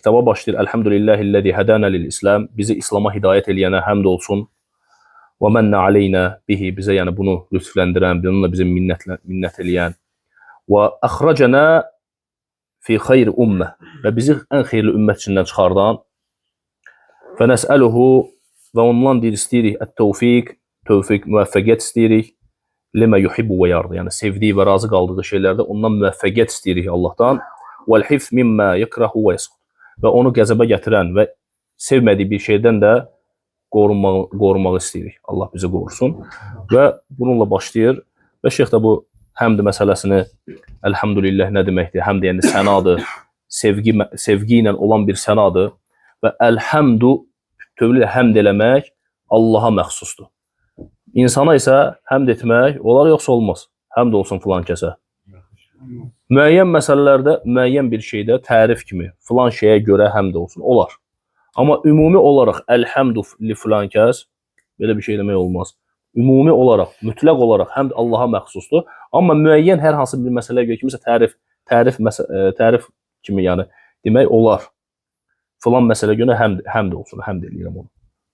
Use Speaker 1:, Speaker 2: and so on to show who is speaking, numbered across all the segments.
Speaker 1: kitaba başlayır. Elhamdülillahillezî hedâna lil-İslam. Bizi İslam'a hidayət eləyənə həmd olsun. Və mənnə aleynə bihi. Bizə yəni bunu lütfləndirən, bununla bizi minnət eləyən. Və əxrəcənə fi xeyri ümmə. Və bizi ən xeyirli ümmət içindən çıxardan. Və nəsəluhu və ondan deyir istəyirik ət-tevfiq, müvəffəqiyyət istəyirik. Limə yuhibbu və yardı. Yəni sevdiyi və razı qaldığı şeylərdə ondan müvəffəqiyyət istəyirik Allahdan. Vəl-hifz mimmə yekrahu və yasqut. Və onu qəzəbə gətirən və sevmədiyi bir şeydən də qorumağı istəyirik. Allah bizi qorusun. Və bununla başlayır. Və şeyx də bu həmd məsələsini elhamdülillah nə deməkdir? Həmd yəni sənadır. Sevgi ilə olan bir sənadır. Və əlhamdu tövlə həmd eləmək Allaha məxsusdur. İnsana isə həmd etmək olar yoxsa olmaz. Həmd olsun filan kəsə. Müəyyən məsələlərdə, müəyyən bir şeydə tərif kimi filan şeyə görə həmd olsun. Olar. Amma ümumi olaraq əlhamdu li filan kəs belə bir şey demək olmaz. Ümumi olaraq, mütləq olaraq həmd Allaha məxsusdur. Amma müəyyən hər hansı bir məsələyə görə kimisə tərif kimi yəni demək olar. Filan məsələ görə həmd olsun, həmd eləyirəm onu.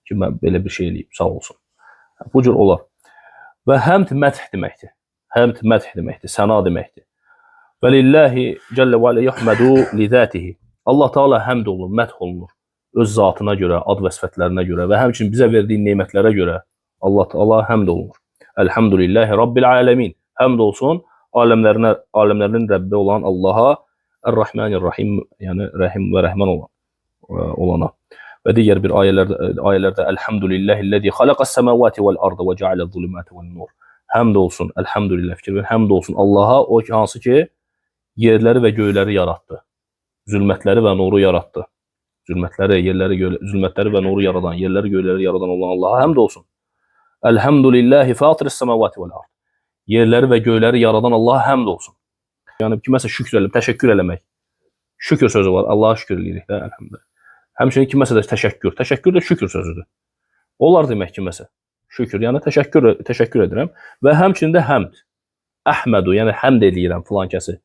Speaker 1: Ki mən belə bir şey eləyib, sağ olsun. Bu cür olar. Və həmd məth deməkdir. Həmd məth deməkdir, səna deməkdir. Və lillahi cəllə və alə yuhmədu li zətihi. Allah Teala həmd olunur, məth olunur. Öz zatına görə, ad və sifətlərinə görə və həmçinin bizə verdiyi nemətlərə görə Allah Teala həmd olunur. Elhamdülillahi Rabbil aləmin. Həmd olsun aləmlərin Rəbbi olan Allaha, Ər-Rahmanir-Rahim, yəni Rəhim və Rəhman olana. Və digər bir ayələrdə Elhamdülillahillezî xalaqas-semâvâti vel-ardı və ceale'z-zulumâti ven-nur. Həmd olsun, elhamdülillah fikir verin. Həmd olsun Allaha, o hansı ki yerləri və göyləri yaratdı. Zülmətləri və nuru yaratdı. Zülmətləri və nuru yaradan, yerləri, göyləri yaradan olan Allaha həmd olsun. Elhamdülillahi fâtiris-semâvâti vel-ard. Yerləri və göyləri yaradan Allaha həmd olsun. Yəni kiməsə şükr eləmək, təşəkkür eləmək. Şükür sözü var. Allaha şükür eləyirik də, elhamdülillah. Həmçinin kiməsə də təşəkkür. Təşəkkür də şükür sözüdür. Olar demək kiməsə. Şükür, yəni təşəkkür edirəm. Və həmçinin də həmd. Əhmədu, yəni həmd eləyirəm filan kəsi.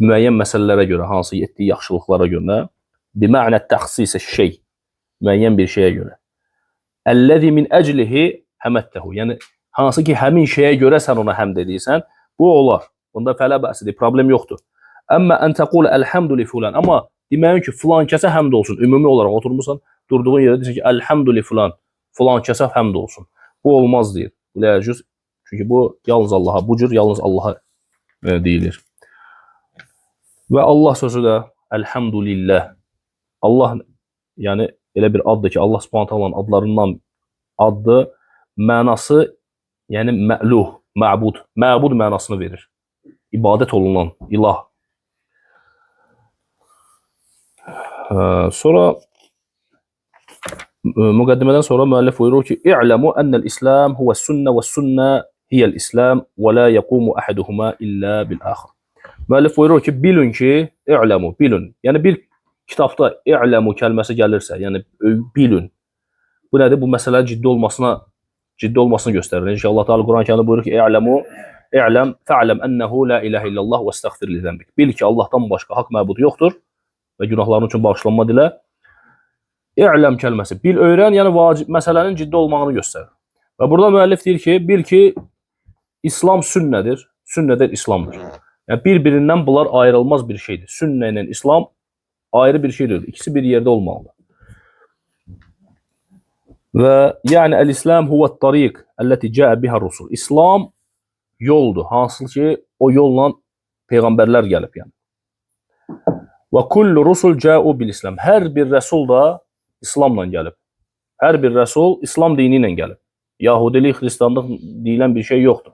Speaker 1: Müəyyən məsələlərə görə, hansı etdiyi yaxşılıqlara görə. Bimə'nə təxsis şey. Müəyyən bir şeyə görə. Əlləzi min əclihi həməttəhu. Yəni hansı ki həmin şeyə görə sən ona həmd edirsən, bu olar. Bunda fələ bəsidir, problem yoxdur. Əmmə ən təqul əlhamdü li fulan. Amma deməyin ki, filan kəsə həmd olsun. Ümumi olaraq oturmursan, durduğun yerdə deyirsən ki, əlhamdü li filan kəsə həmd olsun. Bu olmaz deyir. Çünki bu yalnız Allaha, bu cür yalnız Allaha deyilir. Və Allah sözü də əlhamdülillah. Allah, yəni elə bir addır ki, Allah Subhanahu taalanın adlarından addır. Mənası, yəni mə'luh, mə'bud. Mə'bud mənasını verir. İbadət olunan, ilah. Sonra müqəddimədən sonra müəllif buyurur ki, İ'ləmu ennəl-İslam huvəs-sünnə və-sünnə hiyəl-İslam və la yəqumu əhaduhuma illə bil-əxir. Müəllif buyurur ki, bilin ki, İ'ləmu, bilin. Yəni bir kitabda İ'ləmu kəlməsi gəlirsə, yəni bilin. Bu nədir? Bu məsələnin ciddi olmasını göstərir. İnşallah Teala Quran-Kərimdə buyurur ki, İ'ləmu, İ'ləm, fə'ləm ennəhu la ilahə illallah və estəğfir li zənbik. Bil ki, Allahdan başqa haqq məbud yoxdur və günahların üçün bağışlanma dilə. İ'ləm kəlməsi, bil, öyrən, yəni məsələnin ciddi olmağını göstərir. Və burada müəllif deyir ki, bil ki, İslam sünnədir, sünnə də İslamdır. Yəni, bir-birindən bunlar ayrılmaz bir şeydir. Sünnə ilə İslam ayrı bir şeydir. İkisi bir yerdə olmalıdır. Və yəni, əl-İslam huvət-tariq əlləti cəə bihər-rusul. İslam yoldur, hansı ki, o yolla peyğəmbərlər gəlib, yəni. Və kullu rusul cəu bil-İslam. Hər bir rəsul da İslamla gəlib. Hər bir rəsul İslam dini ilə gəlib. Yahudilik, xristianlıq deyilən bir şey yoxdur.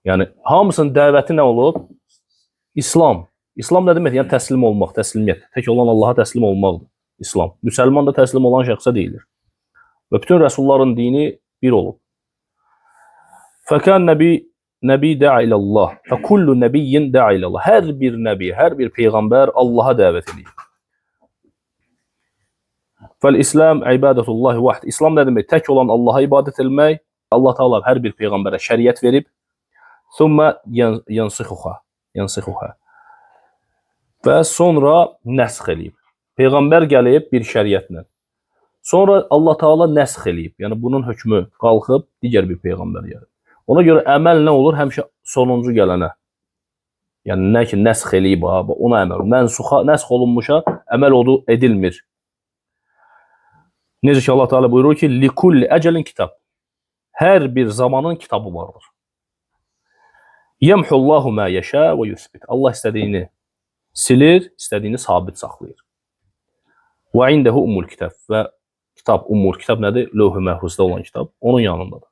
Speaker 1: Yəni, hamısının dəvəti nə olub? İslam. İslam nə demək? Yəni, təslim olmaq, təslimiyyət. Tək olan Allaha təslim olmaqdır. İslam. Müsəlman da təslim olan şəxsə deyilir. Və bütün rəsulların dini bir olub. Fəkən nəbi də'a ilallah. Fəkullu nəbiyyin də'a ilallah. Hər bir nəbi, hər bir peyğəmbər Allaha dəvət edir. Fəl-İslam ibadətullahi vahd. İslam nə demək? Tək olan Allaha ibadət etmək. Allah Teala hər bir peyğəmbərə şəriət verib. Thumma yansixuha. Və sonra nəsx eləyib. Peyğəmbər gəlib bir şəriətlə. Sonra Allah Taala nəsx eləyib. Yəni bunun hökmü qalxıb digər bir peyğəmbər gəlir. Ona görə əməl nə olur? Həmişə sonuncu gələnə. Yəni nə ki nəsx eləyib ha, ona əməl. Nəsx olunmuşa əməl edilmir. Necə ki Allah Taala buyurur ki, "Likulli əcəlin kitab." Hər bir zamanın kitabı vardır. Yemhullahu ma yasha və yusbit. Allah istədiyini silir, istədiyini sabit saxlayır. Və indehu ummul kitab və kitab, ummul kitab nədir? Lövh-i Məhfuzda olan kitab, onun yanındadır.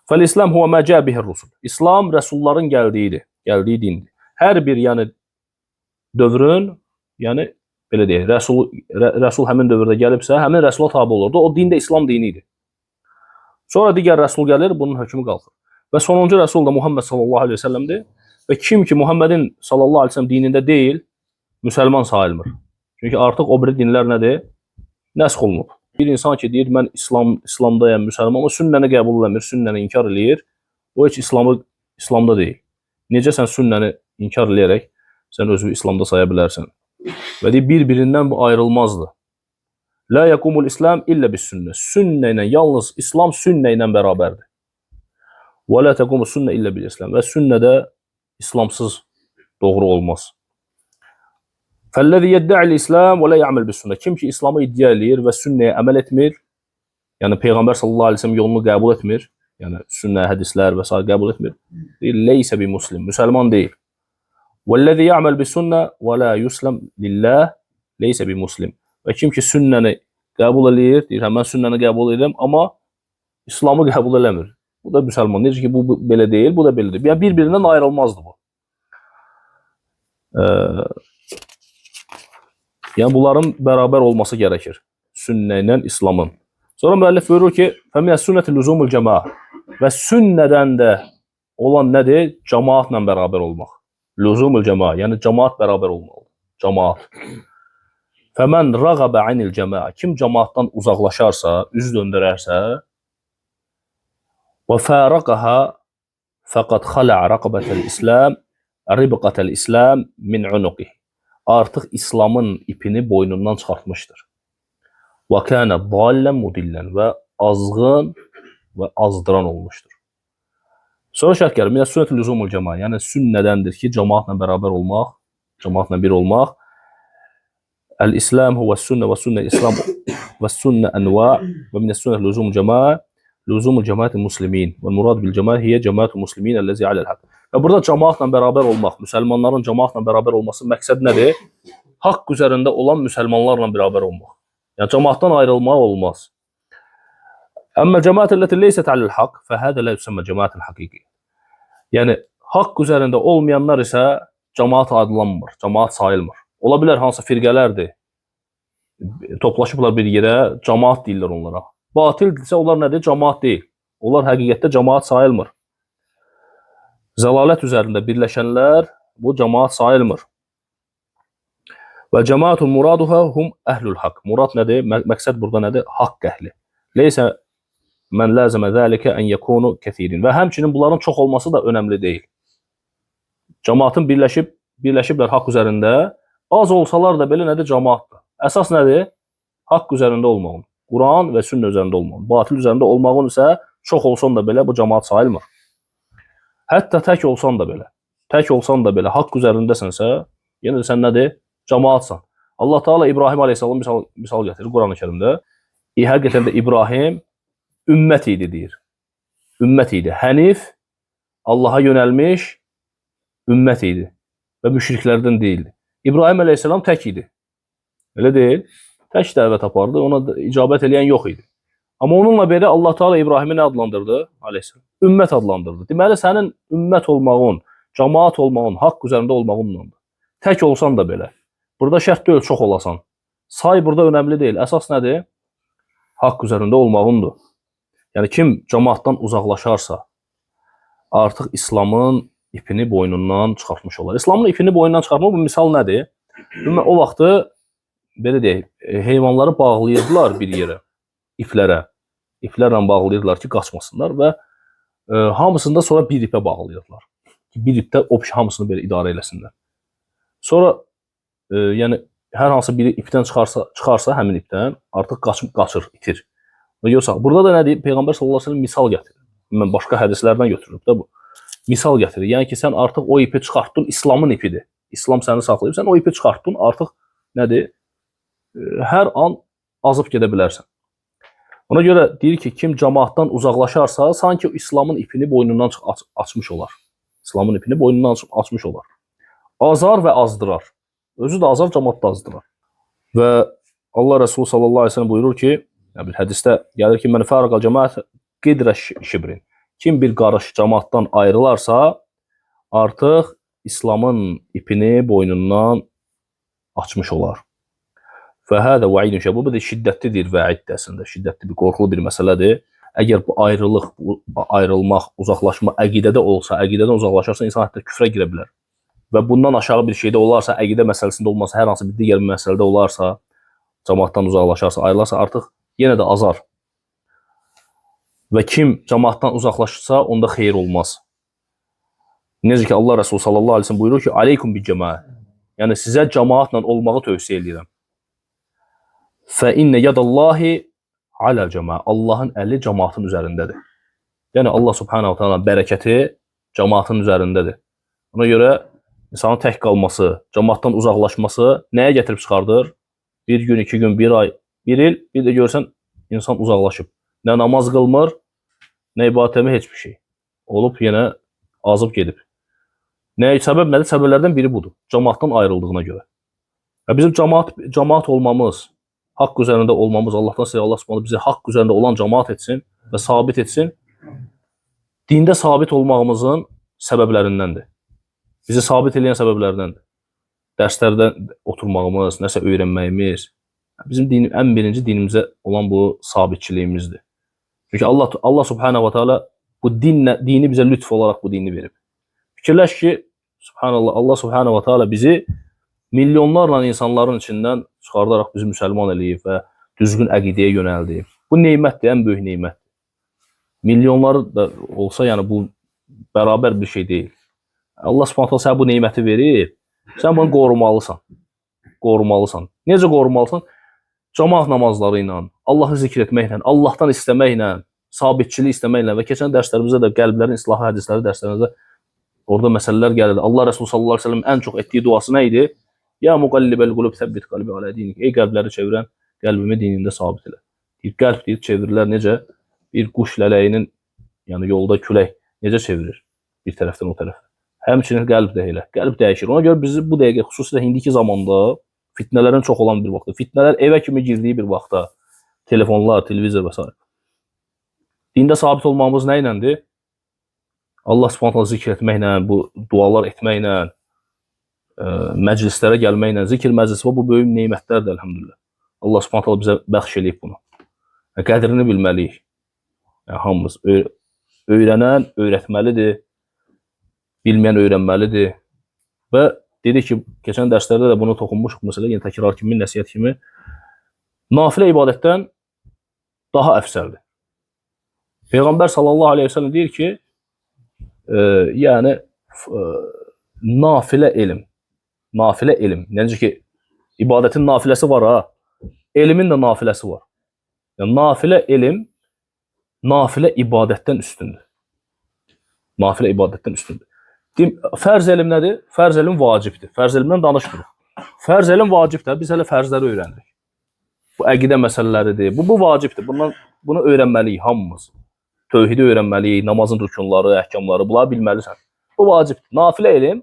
Speaker 1: Fəl-İslam huve mə cəə bihir rusul. İslam rəsulların gəldiyi dindir. Hər bir yəni dövrün, yəni belə deyək, rəsul həmin dövrdə gəlibsə, həmin rəsula tabe olurdu. O din də İslam dini idi. Sonra digər rəsul gəlir, bunun hökmü qalxır. Və sonuncu rəsul da Muhammed sallallahu aleyhi ve sellem'dir. Və kim ki Muhammedin sallallahu aleyhi ve sellem dinində deyil, müsəlman sayılmır. Çünki artıq o biri dinlər nədir? Nəsx olunub. Bir insan ki deyir, mən İslamdayam, müsəlman, ama sünnəni qəbul eləmir, sünnəni inkar eləyir, o heç İslamda deyil. Necə sən sünnəni inkar eləyərək sən özünü İslamda saya bilərsən? Və deyir, bir-birindən bu ayrılmazdır. La yakumul İslam illə bis sünnə. Sünnə ilə, yalnız İslam sünnə ilə bərabərdir. Və la taqumus sünnə illə bil İslam. Və sünnədə İslamsız doğru olmaz. Fəllezî yedda'il İslam və la ya'mal bis sünnə. Kim ki İslamı iddia eləyir və sünnəyə əməl etmir, yəni Peyğəmbər sallallahu əleyhi və səlləm yolunu qəbul etmir, yəni sünnə, hədislər və s. qəbul etmir, deyir, leysə bi muslim, müsəlman deyil. Vəllezî ya'mal bis sünnə və la yuslam lillah, leysə bi muslim. Və kim ki sünnəni qəbul eləyir, deyir, mən sünnəni qəbul edirəm, amma İslamı qəbul eləmir. Bu da müsəlman. Necə ki, bu belə deyil, bu da belədir. Yəni, bir-birindən ayrılmazdı bu. Yəni, bunların bərabər olması gərəkir. Sünnə ilə İslamın. Sonra müəllif buyurur ki, فَمِنَ سُنَّةِ لُزُومُ الْجَمَاعِ Və sünnədən də olan nədir? Cəmaatla bərabər olmaq. Lüzumul cəmaat, yəni cəmaat bərabər olmalıdır. Cəmaat. Fəmən rəğəbə anil cəmaat. Kim cəmaatdan uzaqlaşarsa, üz döndərərsə, və fərəqəhə fəqad xələ'a rəqabətəl İslam, ribqətəl İslam min unuqih. Artıq İslamın ipini boynundan çıxartmışdır. Və kənə dallən mudillən və azğın və azdıran olmuşdur. Sonra şərh gəlir. Minə sünnət lüzumul cəmaat. Yəni sünnədəndir ki, cəmaatla bərabər olmaq, cəmaatla bir olmaq. El-İslam huvə sünnə və sünnə İslam və sünnə ənva və minə sünnət lüzumul cəmaat, lüzumul cəmaat-ı muslimin və murad bil cəmaat hiyə cəmaat-ı muslimin əlləzi aləl haqq. Və burada cəmaatla bərabər olmaq, müsəlmanların cəmaatla bərabər olması məqsəd nədir? Haqq üzərində olan müsəlmanlarla bərabər olmaq. Yəni cəmaatdan ayrılmaq olmaz. Əmmə cəmaat əlləti leysət aləl haqq fəhədə lə yüsəmmə cəmaat-ül haqiqi. Yəni haqq üzərində olmayanlar isə cəmaat adlanmır, cəmaat sayılmır. Ola bilər hansısa firqələrdir. Toplaşıblar bir yerə, cəmaat deyirlər onlara. Batildirsə onlar nədir? Cəmaat deyil. Onlar həqiqətdə cəmaat sayılmır. Zəlalət üzərində birləşənlər bu cəmaat sayılmır. Və cəmaatun muraduha hum əhlül haqq. Murad nədir? Məqsəd burada nədir? Haqq əhli. Leysə mən ləzəmə zəlikə ən yəkunu kəsirin. Və həmçinin bunların çox olması da önəmli deyil. Cəmaatın birləşiblər haqq üzərində, az olsalar da belə nədir? Cəmaatdır. Əsas nədir? Haqq üzərində olmağın. Quran və sünnə üzərində olmağın. Batil üzərində olmağın isə çox olsan da belə bu cəmaat sayılmır. Hətta tək olsan da belə. Tək olsan da belə haqq üzərindəsənsə, yenə də sən nədir? Cəmaatsan. Allah Teala İbrahim Aleyhisselam misal gətirir Quran-ı Kərimdə. Həqiqətən də İbrahim ümmət idi deyir. Ümmət idi. Hənif, Allaha yönəlmiş ümmət idi. Və müşriklərdən deyildi. İbrahim Aleyhisselam tək idi. Elə deyil. Tək dəvət apardı. Ona icabət eləyən yox idi. Amma onunla belə Allah Teala İbrahimi nə adlandırdı? Aleyhisselam. Ümmət adlandırdı. Deməli, sənin ümmət olmağın, cəmaat olmağın, haqq üzərində olmağınlandır. Tək olsan da belə. Burada şərt deyil, çox olasan. Say burada önəmli deyil. Əsas nədir? Haqq üzərində olmağındır. Yəni, kim cəmaatdan uzaqlaşarsa, artıq İslamın ipini boynundan çıxartmış olar. İslamın ipini boynundan çıxartmaq bu misal nədir? O vaxtı, belə deyək, heyvanları bağlayırdılar bir yerə, iplərə. İplərlə bağlayırdılar ki, qaçmasınlar və hamısını da sonra bir ipə bağlayırdılar. Bir ipdə hamısını belə idarə eləsinlər. Sonra, yəni, hər hansı biri ipdən çıxarsa həmin ipdən artıq qaçır, itir. Yoxsa burada da nə deyir? Peyğəmbər sallallahu əleyhi və səlləm misal gətirir. Mən başqa hədislərdən götürürəm də bu. Misal gətirir. Yəni ki, sən artıq o ipi çıxartdın, İslamın ipidir. İslam səni saxlayıb, sən o ipi çıxartdın, artıq nədir? Hər an azıb gedə bilərsən. Ona görə deyir ki, kim cəmaatdan uzaqlaşarsa, sanki İslamın ipini boynundan açmış olar. İslamın ipini boynundan açmış olar. Azar və azdırar. Özü də azar, cəmaat da azdırar. Və Allah Resulü sallallahu aleyhi ve sellem buyurur ki, bir hədisdə gəlir ki, mən fərqa cəmaət qidrə şibrin. Kim bir qarış cəmaatdan ayrılarsa, artıq İslamın ipini boynundan açmış olar. Və hədə vəidun şəbab, bu da şiddətlidir vəiddir əslində, şiddətli bir, qorxulu bir məsələdir. Əgər bu ayrılmaq, uzaqlaşma əqidədə olsa, əqidədən uzaqlaşarsa, insan hətta küfrə girə bilər. Və bundan aşağı bir şeydə olarsa, əqidə məsələsində olmasa, hər hansı bir digər bir məsələdə olarsa, cəmaatdan uzaqlaşarsa, ayrılarsa, artıq yenə də azar. Və kim cəmaatdan uzaqlaşırsa, onda xeyir olmaz. Necə ki, Allah Resulü sallallahu aleyhi ve sellem buyurur ki, aleykum bil cəmaət. Yəni, sizə cəmaatla olmağı tövsiyə edirəm. Fə innə yadallahi aləl cəmaət. Allahın əli cəmaatın üzərindədir. Yəni, Allah subhanahu ta'ala bərəkəti cəmaatın üzərindədir. Ona görə insanın tək qalması, cəmaatdan uzaqlaşması nəyə gətirib çıxardır? Bir gün, 2 gün, 1 ay, 1 il, bir də görsən, insan uzaqlaşıb. Nə namaz qılmır, nə ibadətəmi, heç bir şey. Olub, yenə azıb gedib. Səbəb nədir? Səbəblərdən biri budur. Cəmaatdan ayrıldığına görə. Bizim cəmaat olmamız, haqq üzərində olmamız, Allahdan istəyir, Allah subhanahu bizi haqq üzərində olan cəmaat etsin və sabit etsin. Dində sabit olmağımızın səbəblərindəndir. Bizi sabit edən səbəblərdəndir. Dərslərdə oturmağımız, nəsə öyrənməyimiz, bizim ən birinci dinimizə olan bu sabitçiliyimizdir. Çünki Allah subhanahu wa ta'ala bu dini bizə lütf olaraq bu dini verib. Fikirləş ki, subhanallah, Allah subhanahu wa ta'ala bizi milyonlarla insanların içindən çıxardaraq bizi müsəlman eləyib və düzgün əqidəyə yönəldib. Bu neymətdir, ən böyük neymətdir. Milyonları da olsa, yəni bu bərabər bir şey deyil. Allah subhanahu wa ta'ala sənə bu neyməti verib, sən bunu qorumalısan. Qorumalısan. Necə qorumalısan? Cəmaat namazları ilə, Allahı zikr etməklə, Allahdan istəməklə, sabitçilik istəməklə və keçən dərslərimizdə də qəlblərin islahı hədisləri dərslərimizdə orada məsələlər gəlirdi. Allah Resulü sallallahu aleyhi ve sellem ən çox etdiyi duası nə idi? Ya muqallibəl qulub səbbit qalbi alə dinik. Ey qəlbləri çevirən, qəlbimi dinində sabit elə. Deyir, qəlb deyir, çevirilər necə? Bir quş lələyinin, yəni yolda külək necə çevirir? Bir tərəfdən o tərəfə. Həmçinin qəlb də elə. Qəlb dəyişir. Ona görə bizi bu dəqiqə, xüsusilə indiki zamanda fitnələrin çox olan bir vaxtda, fitnələr evə kimi girdiyi bir vaxtda, telefonlar, televizor və s. Dində sabit olmamız nə iləndir? Allah subhanahu zikr etməklə, bu dualar etməklə, məclislərə gəlməklə, zikr məclisi bu böyük neymətlərdir, əlhamdülillah. Allah subhanahu bizə bəxş eləyib bunu. Qədrini bilməliyik. Yəni, hamımız öyrənən öyrətməlidir, bilməyən öyrənməlidir. Və dedik ki, keçən dərslərdə də bunu toxunmuşuq, məsələ, yəni təkrar kimi, nəsiyyət kimi, nafilə ibadətdən daha əfsəldir. Peyğəmbər sallallahu aleyhi ve sellem deyir ki, yəni nafilə elm, necə ki, ibadətin nafiləsi var ha, elmin də nafiləsi var. Yəni, nafilə elm, nafilə ibadətdən üstündür. Nafilə ibadətdən üstündür. Fərz elm nədir? Fərz elm vacibdir. Fərz elmdən danışmırıq. Fərz elm vacibdir, biz hələ fərzləri öyrənirik. Bu əqidə məsələləridir, bu vacibdir, bunu öyrənməliyik hamımız. Tövhidi öyrənməliyik, namazın rükunları, əhkamları, bunları bilməlisən. Bu vacibdir. Nafilə elm,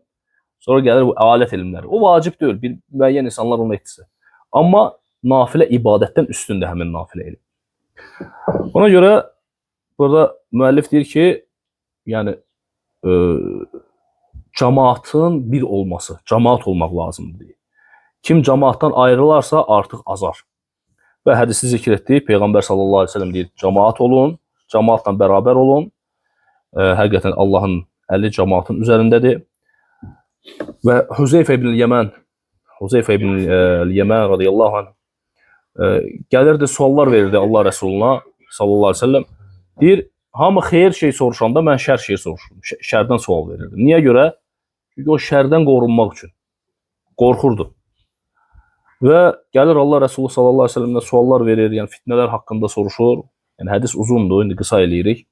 Speaker 1: sonra gəlir bu alət elmləri. O vacib deyil, bir müəyyən insanlar onu etdirsə. Amma nafilə ibadətdən üstündür həmin nafilə elm. Ona görə burada müəllif deyir ki, yəni cəmaatın bir olması, cəmaat olmaq lazımdır. Kim cəmaatdan ayrılarsa artıq azar. Və hədisi zikr etdik, Peyğəmbər sallallahu aleyhi ve sellem deyir, cəmaat olun, cəmaatla bərabər olun. Həqiqətən Allahın əli cəmaatın üzərindədir. Və Hüzeyfə ibn Yəmən radiyallahu anh gəlirdi, suallar verirdi Allah Resuluna sallallahu aleyhi ve sellem. Deyir, hamı xeyir şey soruşanda mən şər şey soruşurum. Şərdən sual verirdim. Niyə görə? Çünki o şərdən qorunmaq üçün. Qorxurdu. Və gəlir Allah Rəsulü sallallahu əleyhi və səlləmə suallar verir, yəni fitnələr haqqında soruşur. Yəni hədis uzundur, indi qısa eləyirik.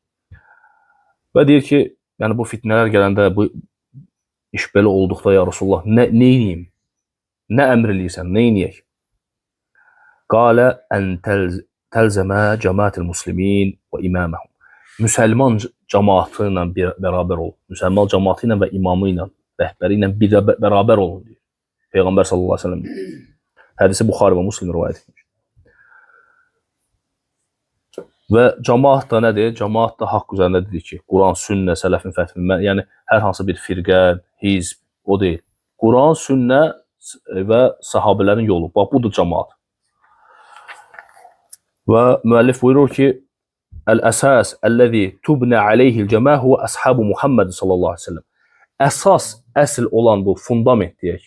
Speaker 1: Və deyir ki, yəni bu fitnələr gələndə, bu iş belə olduqda ya Rasulullah, nə edeyim? Nə əmr eləyirsən, nə edəyək? Qalə ən təlzəmə cəmaətil muslimin və imaməhum. Müsəlman cəmaatı ilə bərabər ol. Müsəlman cəmaatı ilə və imamı ilə, rəhbəri ilə bərabər olun deyir. Peyğəmbər sallallahu əleyhi və səlləm. Hədisi Buxari və Müslim rivayət etmiş. Və cəmaat da nədir? Cəmaat da haqq üzərində dedik ki, Quran, sünnə, sələfin fəthvi, yəni hər hansı bir firqə, hizb, o deyil. Quran, sünnə və sahabələrin yolu. Bax, budur cəmaat. Və müəllif buyurur ki, Əl-əsas əlləzi tubnə aleyhil cəmə huvə əshabu Muhammed sallallahu aleyhi ve sellem. Əsas, əsl olan bu fundament deyək.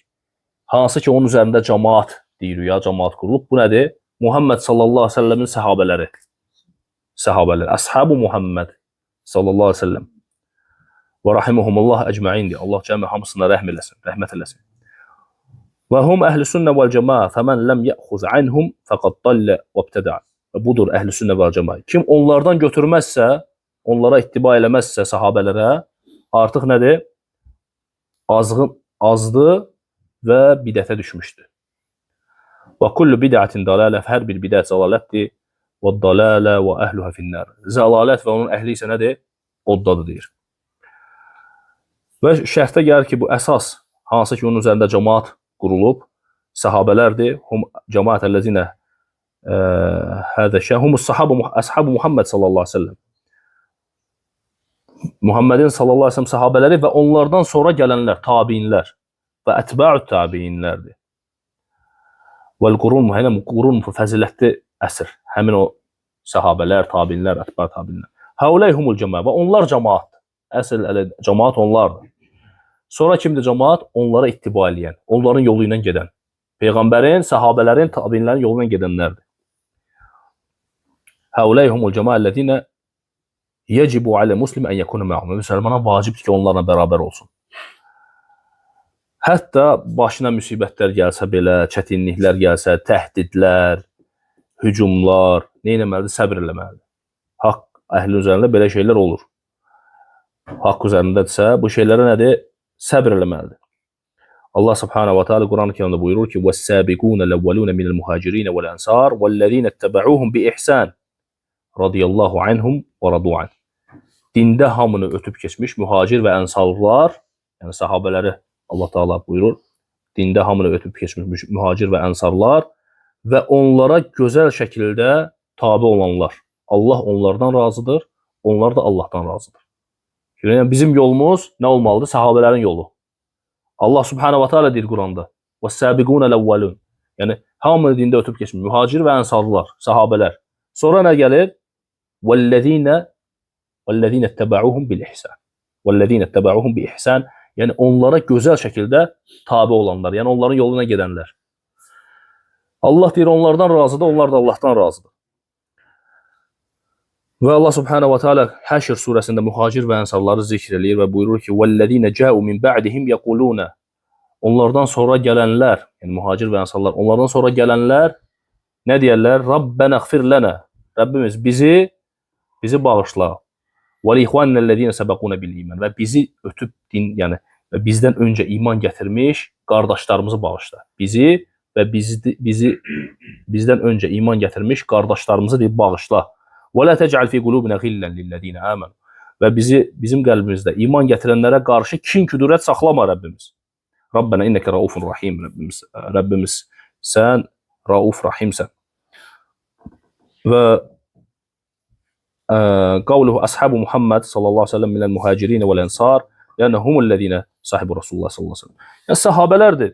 Speaker 1: Hansı ki, onun üzərində cəmaat deyirik ya, cəmaat qurulub. Bu nədir? Muhammed sallallahu aleyhi ve sellemin səhabələri. Səhabələr. Əshabu Muhammed sallallahu aleyhi ve sellem. Və rahiməhumullah əcməin deyir. Allah cəmi hamısına rəhmət eləsin. Və hum əhl-i sünnə vəl-cəmaə fəmən ləm yəxuz anhum fəqad dallə və ibtədə. Budur əhl-i sünnə vəl-cəmaə. Kim onlardan götürməzsə, onlara ittiba eləməzsə sahabələrə, artıq nədir? Azdır və bidətə düşmüşdür. Və kullu bid'atin dalalə, hər bir bidət zəlalətdir. Və dalalə və əhluhə finnər. Zəlalət və onun əhli isə nədir? Oddadır deyir. Və şərhdə gəlir ki, bu əsas, hansı ki, onun üzərində cəmaat qurulub, səhabələrdir. Hum cəmaət əlləzinə hədə humus əshabu Muhammed sallallahu aleyhi ve sellem. Muhammedin sallallahu aleyhi ve sellem səhabələri və onlardan sonra gələnlər, tabiinlər və ətba'u tabiinlərdir. Vəl-qurun, qurun fəzilətli əsr. Həmin o səhabələr, tabiinlər, ətba'u tabiinlər. Həuləyhumul cəmaə və onlar cəmaatdır. Əsl cəmaat onlardır. Sonra kimdir cəmaat? Onlara ittiba eləyən, onların yolu ilə gedən. Peyğəmbərin, səhabələrin, tabiinlərin yolu ilə gedənlərdir. Həuləyhumul cəmaə əlləzinə yəcibu alə muslim ən yəkunu mə'hum. Müsəlmana vacibdir ki, onlarla bərabər olsun. Hətta başına müsibətlər gəlsə belə, çətinliklər gəlsə, təhdidlər, hücumlar, nə etməlidir? Səbr eləməlidir. Haqq əhli üzərində belə şeylər olur. Haqq üzərindədirsə, bu şeylərə nədir? Səbr eləməlidir. Allah subhanahu wa ta'ala Quran-ı Kerimdə buyurur ki: "Vəs-səbiqun əl-əvvəlun minəl muhacirin vəl-ənsar vəl-ləzina ittəbə'uhum bi ihsan radiyallahu anhum və radu an." Dində hamını ötüb keçmiş mühacir və ənsarlar, yəni sahabələri Allah Taala buyurur, dində hamını ötüb keçmiş mühacir və ənsarlar və onlara gözəl şəkildə tabe olanlar. Allah onlardan razıdır, onlar da Allahdan razıdır. Yəni bizim yolumuz nə olmalıdır? Sahabələrin yolu. Allah Subhanahu wa Taala deyir Quranda: "Vəs-səbiqun əl-əvvəlun." Yəni hamını dində ötüb keçmiş mühacir və ənsarlar, sahabələr. Sonra nə gəlir? "Vəl-ləzina ittəbə'uhum bil-ihsan." "Vəl-ləzina ittəbə'uhum bi-ihsan." Yəni onlara gözəl şəkildə tabe olanlar, yəni onların yoluna gedənlər. Allah deyir onlardan razıdır, onlar da Allahdan razıdır. Və Allah Subhanahu wa Taala Həşr surəsində mühacir və ənsarları zikr eləyir və buyurur ki: "Vəl-ləzina ca'u min ba'dihim yəquluna." Onlardan sonra gələnlər, yəni mühacir və ənsarlar, onlardan sonra gələnlər nə deyirlər? "Rabbena ighfir lana." Rəbbimiz bizi bağışla. Və li-ihvanillezina sabaquna bil-iman. Və bizi ötüb yəni və bizdən öncə iman gətirmiş qardaşlarımızı bağışla. Bizi və bizdən öncə iman gətirmiş qardaşlarımızı deyib bağışla. Və la tec'al fi qulubina ghillan lil-lezina amanu. Və bizim qəlbimizdə iman gətirənlərə qarşı kin küdurət saxlama Rəbbimiz. Rabbena inneke raufun rahim. Rəbbimiz sən rauf rahimsən. Və qavluhu ashabu Muhammed sallallahu aleyhi ve sellem minel muhacirin vəl-ənsar yəni humul-ləzina sahibu Rasulullah sallallahu aleyhi ve sellem. Yəni sahabələrdir.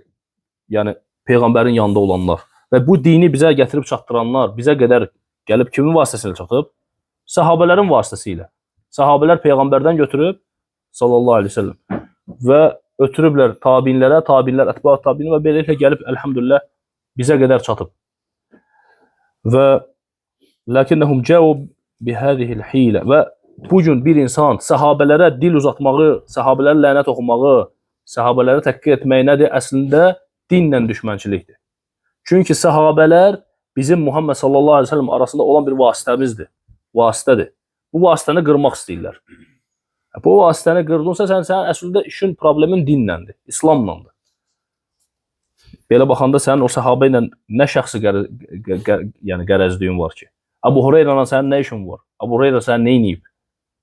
Speaker 1: Yəni Peyğəmbərin yanında olanlar və bu dini bizə gətirib çatdıranlar, bizə qədər gəlib kimin vasitəsilə çatıb? Sahabələrin vasitəsilə. Sahabələr Peyğəmbərdən götürüb sallallahu aleyhi ve sellem və ötürüblər tabiinlərə, tabiinlər ətba'u tabiin və beləliklə gəlib elhamdülillah bizə qədər çatıb. Və lakinnahum ca'u bihadihil hilə və bu gün bir insan sahabələrə dil uzatmağı, sahabələrə lənət oxumağı, sahabələri təhqir etmək nədir? Əslində dinlə düşmənçilikdir. Çünki sahabələr bizim Muhammed sallallahu aleyhi ve sellem arasında olan bir vasitəmizdir. Vasitədir. Bu vasitəni qırmaq istəyirlər. Bu vasitəni qırdınsa, sənin əslində işin, problemin dinləndir, İslamlandır. Belə baxanda sənin o sahabə ilə nə şəxsi qərəzliyin var ki? Əbu Hureyra ilə sənin nə işin var? Əbu Hureyra səni nə edib?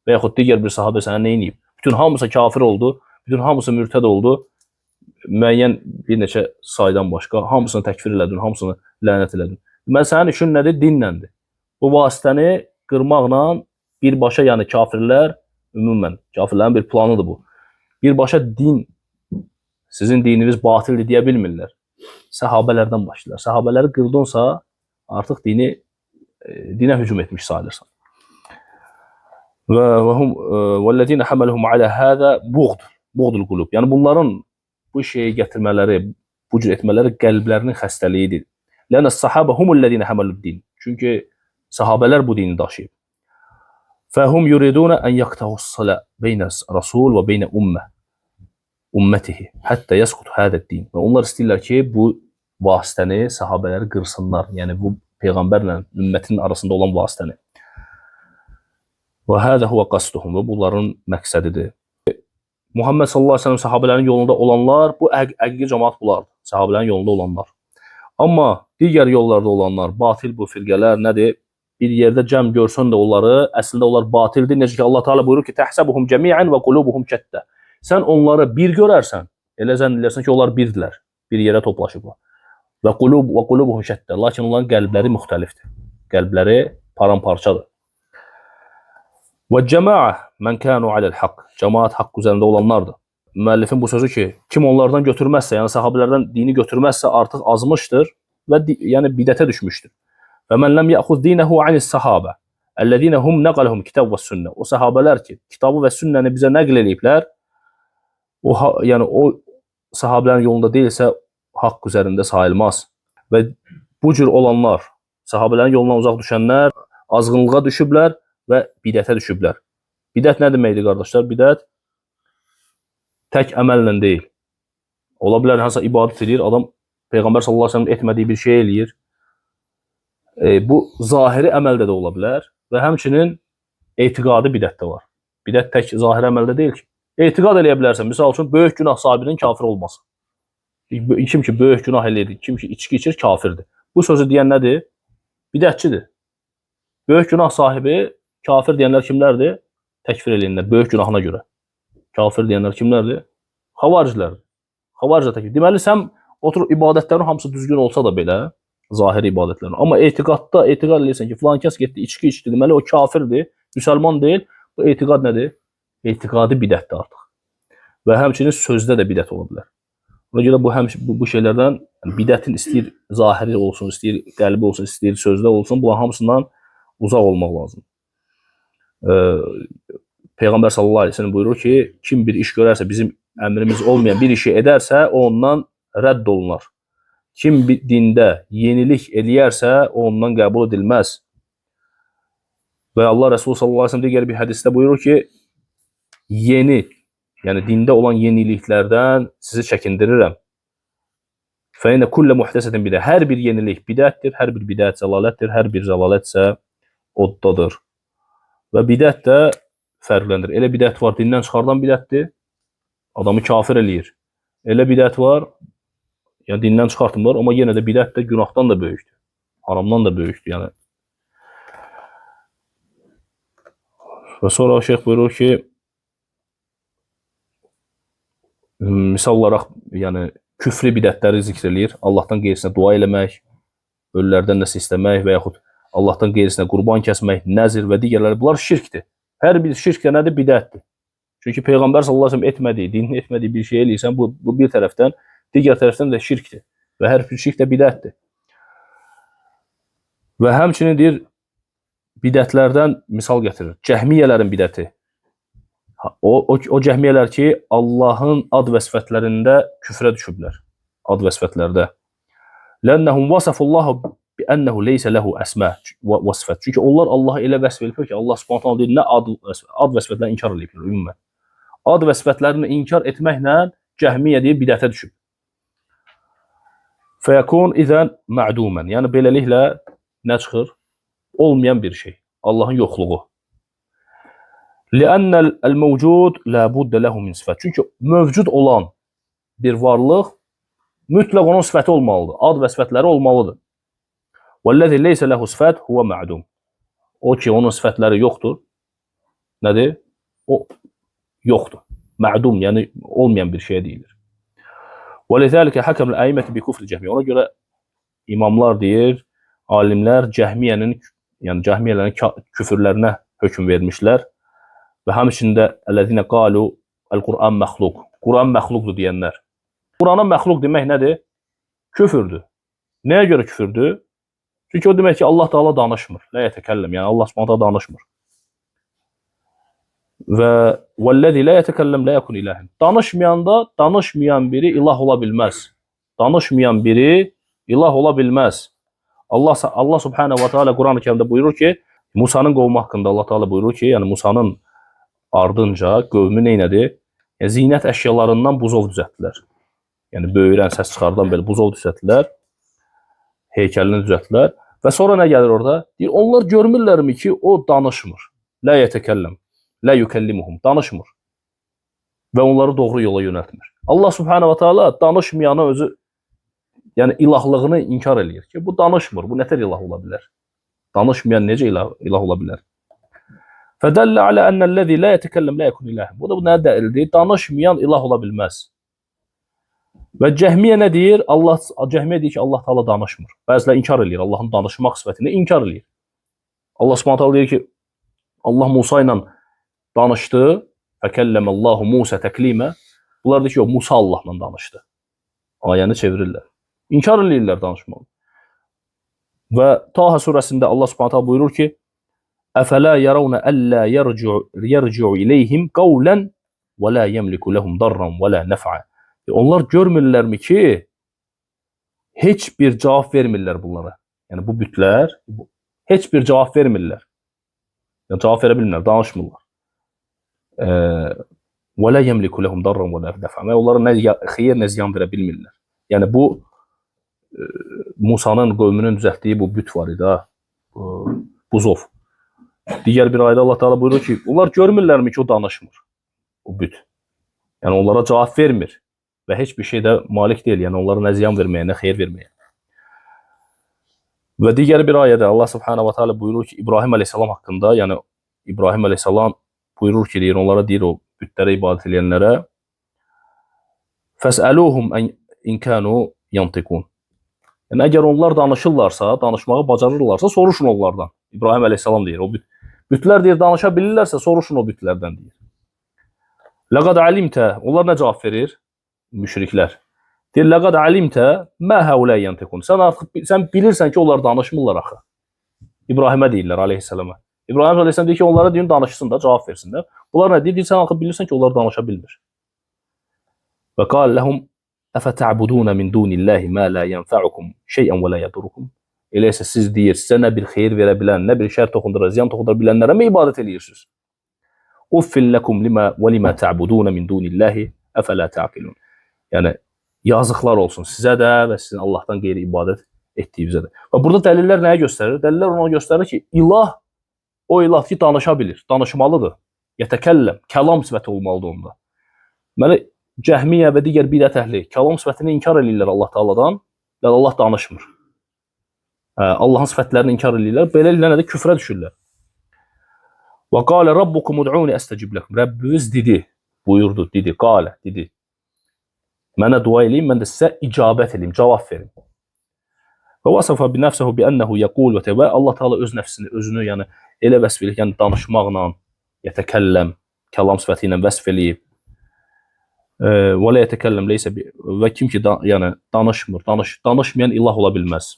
Speaker 1: Və yaxud digər bir sahabə səni nə edib? Bütün hamısı kafir oldu, bütün hamısı mürtəd oldu. Müəyyən bir neçə saydan başqa hamısını təkfir elədin, hamısını lənət elədin. Deməli, sənin işin nədir? Dinləndir. Bu vasitəni qırmaqla birbaşa, yəni kafirlər, ümumən kafirlərin bir planıdır bu. Birbaşa din, sizin dininiz batildir deyə bilmirlər. Səhabələrdən başlayırlar. Səhabələri qırdınsa, artıq dinə hücum etmiş sayılırsan. وَالَّذِينَ حَمَلُهُمْ عَلَى هَذَا بُغْضُ الْقُلُوبِ. Yəni bunların bu şeyi gətirmələri, bu cür etmələri qəlblərinin xəstəliyidir. لَنَّ الصَّحَابَ هُمُ الَّذِينَ حَمَلُوا الدِّينَ. Çünki sahabələr bu dini daşıyıb. فَهُمْ يُرِيدُونَ أَنْ يَقْتَعُوا الصَّلَاةَ بَيْنَ الرَّسُولِ وَبَيْنَ ümmetihi. Hətta yəsqut hədə din. Və onlar istəyirlər ki, bu vasitəni, sahabələri qırsınlar. Yəni bu peyğəmbərlə ümmətin arasında olan vasitəni. Və hədə huvə qasduhum. Və bunların məqsədidir. Muhammed sallallahu aleyhi ve sellem sahabələrin yolunda olanlar, bu həqiqi cəmaat bunlardır. Sahabələrin yolunda olanlar. Amma digər yollarda olanlar, batil bu firqələr nədir? Bir yerdə cəm görsün də onları, əslində onlar batildir. Necə ki Allah Teala buyurur ki, təhsəbuhum cəmiən və qulubuhum kəttə. Sən onları bir görərsən, elə zənn edirsən ki, onlar birdirlər, bir yerə toplaşıblar. Və qulubuhum şəttə. Lakin onların qəlbləri müxtəlifdir. Qəlbləri paramparçadır. Və cəmaə mən kənu aləl haqq. Cəmaət haqq üzərində olanlardır. Müəllifin bu sözü ki, kim onlardan götürməzsə, yəni sahabələrdən dini götürməzsə artıq azmışdır və yəni bidətə düşmüşdür. Və mən ləm yəxuz dinəhu anis sahabə. Əlləzinə hum nəqaləhum kitab və sünnə. O sahabələr ki, kitabı və sünnəni bizə nəql ediblər, yəni o sahabələrin yolunda deyilsə haqq üzərində sayılmaz. Və bu cür olanlar, sahabələrin yolundan uzaq düşənlər azğınlığa düşüblər və bidətə düşüblər. Bidət nə deməkdir qardaşlar? Bidət tək əməllə deyil. Ola bilər hansısa ibadət edir, adam Peyğəmbər sallallahu əleyhi və səlləm etmədiyi bir şey eləyir. Bu zahiri əməldə də ola bilər və həmçinin etiqadi bidət də var. Bidət tək zahiri əməldə deyil ki. Etiqad eləyə bilərsən. Misal üçün, böyük günah sahibinin kafir olması. Kim ki, böyük günah eləyir, kim ki, içki içir, kafirdir. Bu sözü deyən nədir? Bidətçidir. Böyük günah sahibi, kafir deyənlər kimlərdir? Təkfir eləyənlər, böyük günahına görə. Kafir deyənlər kimlərdir? Xavaricilərdir. Xavaricə təkfir. Deməli, sən oturub ibadətlərin hamısı düzgün olsa da belə, zahiri ibadətlərin. Amma etiqad eləyirsən ki, filan kəs getdi, içki içdi, deməli, o kafirdir, müsəlman deyil. Bu etiqad nədir? Etiqadi bidətdir artıq. Və həmçinin sözdə də bidət ola bilər. Ona görə bu şeylərdən bidətin istəyir zahiri olsun, istəyir qəlbi olsun, istəyir sözdə olsun, bunların hamısından uzaq olmaq lazım. Peyğəmbər sallallahu aleyhi ve sellem buyurur ki, kim bir iş görərsə, bizim əmrimiz olmayan bir işi edərsə, o ondan rədd olunar. Kim dində yenilik eləyərsə, o ondan qəbul edilməz. Və Allah Resulü sallallahu aleyhi ve sellem digər bir hədisdə buyurur ki, yeni, yəni dində olan yeniliklərdən sizi çəkindirirəm. Fəinə kullə muhdəsətin bidə. Hər bir yenilik bidətdir, hər bir bidət zəlalətdir, hər bir zəlalət isə oddadır. Və bidət də fərqləndir. Elə bidət var, dindən çıxardan bidətdir, adamı kafir eləyir. Elə bidət var, yəni dindən çıxartmır, amma yenə də bidət də günahdan da böyükdür, haramdan da böyükdür. Yəni. Və sonra şeyx buyurur ki, misal olaraq, yəni küfrü bidətləri zikr eləyir. Allahdan qeyrisinə dua eləmək, ölülərdən nəsə istəmək və yaxud Allahdan qeyrisinə qurban kəsmək, nəzir və digərləri. Bunlar şirkdir. Hər bir şirk də nədir? Bidətdir. Çünki Peyğəmbər sallallahu əleyhi və səlləm etmədiyi, dinin etmədiyi bir şey eləyirsən, bu bir tərəfdən, digər tərəfdən də şirkdir. Və hər bir şirk də bidətdir. Və həmçinin deyir, bidətlərdən misal gətirir. Cəhmiyyələrin bidəti. O cəhmiyyələr ki, Allahın ad və sifətlərində küfrə düşüblər. Ad və sifətlərdə. Lənnəhum vasafullahu bi'ənəhu leysə ləhu əsmə və sifət. Çünki onlar Allah'a elə vəsf eləyir ki, Allah subhanət hala deyir, nə ad və sifətlərini inkar eləyir, ümumən. Ad və sifətlərini inkar etməklə cəhmiyyə deyir, bidətə düşüb. Fəyəkun izən mə'dumen. Yəni beləliklə nə çıxır? Olmayan bir şey. Allahın yoxluğu. Li'annəl mevcud la budda lehu min sifət. Çünki mövcud olan bir varlıq mütləq onun sifəti olmalıdır. Ad və sifətləri olmalıdır. Vəllazi leysə lehu sifət huve ma'dum. O ki onun sifətləri yoxdur. Nədir? O yoxdur. Ma'dum, yəni olmayan bir şey deyilir. وَلِذَٰلِكَ حَكَمُ الْأَئِمَّةُ بِكُفْرِ الْجَهْمِيَّة. Ona görə imamlar deyir, alimlər Cəhmiyyənin, yəni Cəhmiyyələrin küfürlərinə hökm vermişlər və həmçində əllezine qalu el-Qur'an məxluq. Quran məxluqdur deyənlər. Qurana məxluq demək nədir? Küfürdür. Nəyə görə küfürdür? Çünki o demək ki, Allah Taala danışmır. La yetəkəlləm, yəni Allah Subhanahu danışmır. Və vəllazi la yetəkəlləm la yakun ilahen. Danışmayanda danışmayan biri ilah ola bilməz. Danışmayan biri ilah ola bilməz. Allah Subhanahu va Taala Quran-ı-Kərimdə buyurur ki, Musa'nın qovmu haqqında Allah Taala buyurur ki, yəni Musa'nın ardınca qövmü nə etdi? Zinət əşyalarından buzov düzəltdilər. Yəni böyürən, səs çıxardan belə buzov düzəltdilər. Heykəlini düzəltdilər və sonra nə gəlir orada? Deyir, onlar görmürlərmi ki, o danışmır. La yetəkəlləm. La yukellimuhum. Danışmır. Və onları doğru yola yönəltmir. Allah Subhanahu wa Taala danışmayanı özü, yəni ilahlığını inkar eləyir ki, bu danışmır. Bu nətər ilah ola bilər? Danışmayan necə ilah ola bilər? Fədəllə alə ennəl-ləzi la yetəkəlləm la yakun ilahen. Bu da bu nə dəlildir? Danışmayan ilah ola bilməz. Və Cəhmiyyə nə deyir? Cəhmiyyə deyir ki, Allah Taala danışmır. Bəzilər inkar eləyir. Allahın danışmaq sifətini inkar eləyir. Allah Subhanahu Taala deyir ki, Allah Musa ilə danışdı. Fəkəlləməllahu Musa təklimə. Bunlar deyir ki, yox, Musa Allahla danışdı. Ayəni çevirirlər. İnkar eləyirlər danışmağı. Və Taha surəsində Allah Subhanahu Taala buyurur ki, Əfələ yarawna əllə yerci'u ileyhim qawlan və la yemliku lehum darran və la naf'a. Onlar görmürlərmi ki, heç bir cavab vermirlər bunlara. Yəni bu bütlər heç bir cavab vermirlər. Yəni cavab verə bilmirlər, danışmırlar. Və la yemliku lehum darran və la naf'a. Onlara nə xeyir, nə ziyan verə bilmirlər. Yəni bu Musa'nın qövmünün düzəltdiyi bu büt var idi, buzov. Digər bir ayda Allah Taala buyurur ki, onlar görmürlərmi ki, o danışmır, o büt. Yəni onlara cavab vermir və heç bir şeydə malik deyil. Yəni onlara nə ziyan verməyə, nə xeyir verməyə. Və digər bir ayədə Allah Subhanahu wa Taala buyurur ki, İbrahim əleyhissalam haqqında, yəni İbrahim əleyhissalam buyurur ki, deyir, onlara deyir o bütlərə ibadət edənlərə Fəsəluhum in kanu yantiqun. Yəni əgər onlar danışırlarsa, danışmağı bacarırlarsa, soruşun onlardan. İbrahim əleyhissalam deyir, o bütlər deyir, danışa bilirlərsə, soruşun o bütlərdən deyir. Ləqad alimtə, onlar nə cavab verir? Müşriklər. Deyir, ləqad alimtə mə həulə yantiqun. Sən bilirsən ki, onlar danışmırlar axı. İbrahimə deyirlər aleyhissalama. İbrahim əleyhissalam deyir ki, onlara deyin, danışsın da, cavab versinlər. Bunlar nə deyir? Sən axı bilirsən ki, onlar danışa bilmir. Və qal ləhum əfətə'budun min dunillahi ma la yanfa'ukum şey'an və la yadurukum. Eləysə siz deyir, sizə nə bir xeyir verə bilən, nə bir şər toxundura, ziyan toxundura bilənlərə mi ibadət edirsiniz? Uffil lakum lima və lima ta'budun min dunillahi afala ta'qilun. Yəni yazıqlar olsun sizə də və sizin Allahdan qeyri ibadət etdiyinizə də. Və burada dəlillər nəyə göstərir? Dəlillər ona göstərir ki, ilah o ilah ki danışa bilir, danışmalıdır. Yetəkəlləm, kəlam sifəti olmalıdır onda. Deməli Cəhmiyyə və digər bidət əhli kəlam sifətini inkar edirlər Allah Taala'dan və Allah danışmır. Allahın sifətlərini inkar edirlər. Beləliklə də küfrə düşürlər. Və qalə rabbukum ud'uni astecib lakum. Rəbbiniz dedi, buyurdu, dedi, qalə, dedi. Mənə dua eləyin, mən də sizə icabət edeyim, cavab verim. Və vasafa bi nafsihi bi annahu yaqul və təvə. Allah Taala öz nəfsini, özünü, yəni elə vəsf edir, yəni danışmaqla, yetəkəlləm, kəlam sifəti ilə vəsf eləyib. Və la yetəkəlləm leysə və kim ki yəni danışmır, danışmayan ilah ola bilməz.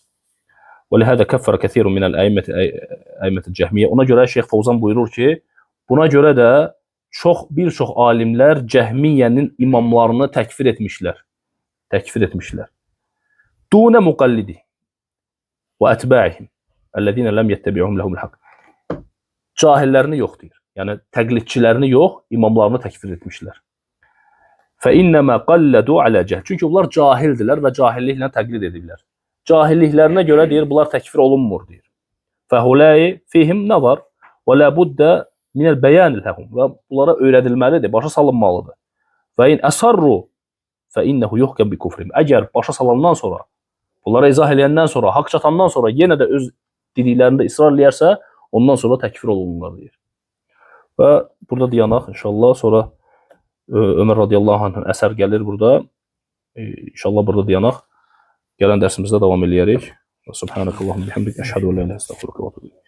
Speaker 1: Və lihədə kəffərə kəthirun minəl əimmət cəhmiyyə. Ona görə Şeyx Fovzan buyurur ki, buna görə də bir çox alimlər Cəhmiyyənin imamlarını təkfir etmişlər. Təkfir etmişlər. Dunə muqallidi və ətbəihim əlləzinə ləm yəttəbi'uhum ləhumul haqq. Cahillərini yox deyir. Yəni təqlidçilərini yox, imamlarını təkfir etmişlər. فَإِنَّمَا قَلَّدُوا عَلَى cəhl. Çünki bunlar cahildirlər və cahilliklə təqlid edirlər. Cahilliklərinə görə deyir, bunlar təkfir olunmur, deyir. فَهُلَاي fihim nəzar və lə buddə minəl bəyan ləhum. Və bunlara öyrədilməlidir, başa salınmalıdır. Və in əsarru fəinnəhu yuhkəm bi kufrim. Əgər başa salandan sonra, bunlara izah edəndən sonra, haqq çatandan sonra yenə də öz dediklərində israr eləyərsə, ondan sonra təkfir olunurlar, deyir. Və burada dayanaq inşallah, sonra Ömər radiyallahu anh'ın əsər gəlir burada. İnşallah burada dayanaq. Gələn dərsimizdə davam eləyərik. Subhanakallahumma bihamdik, əşhədu en la ilahe illə əstəğfiruke və etûbü ileyk.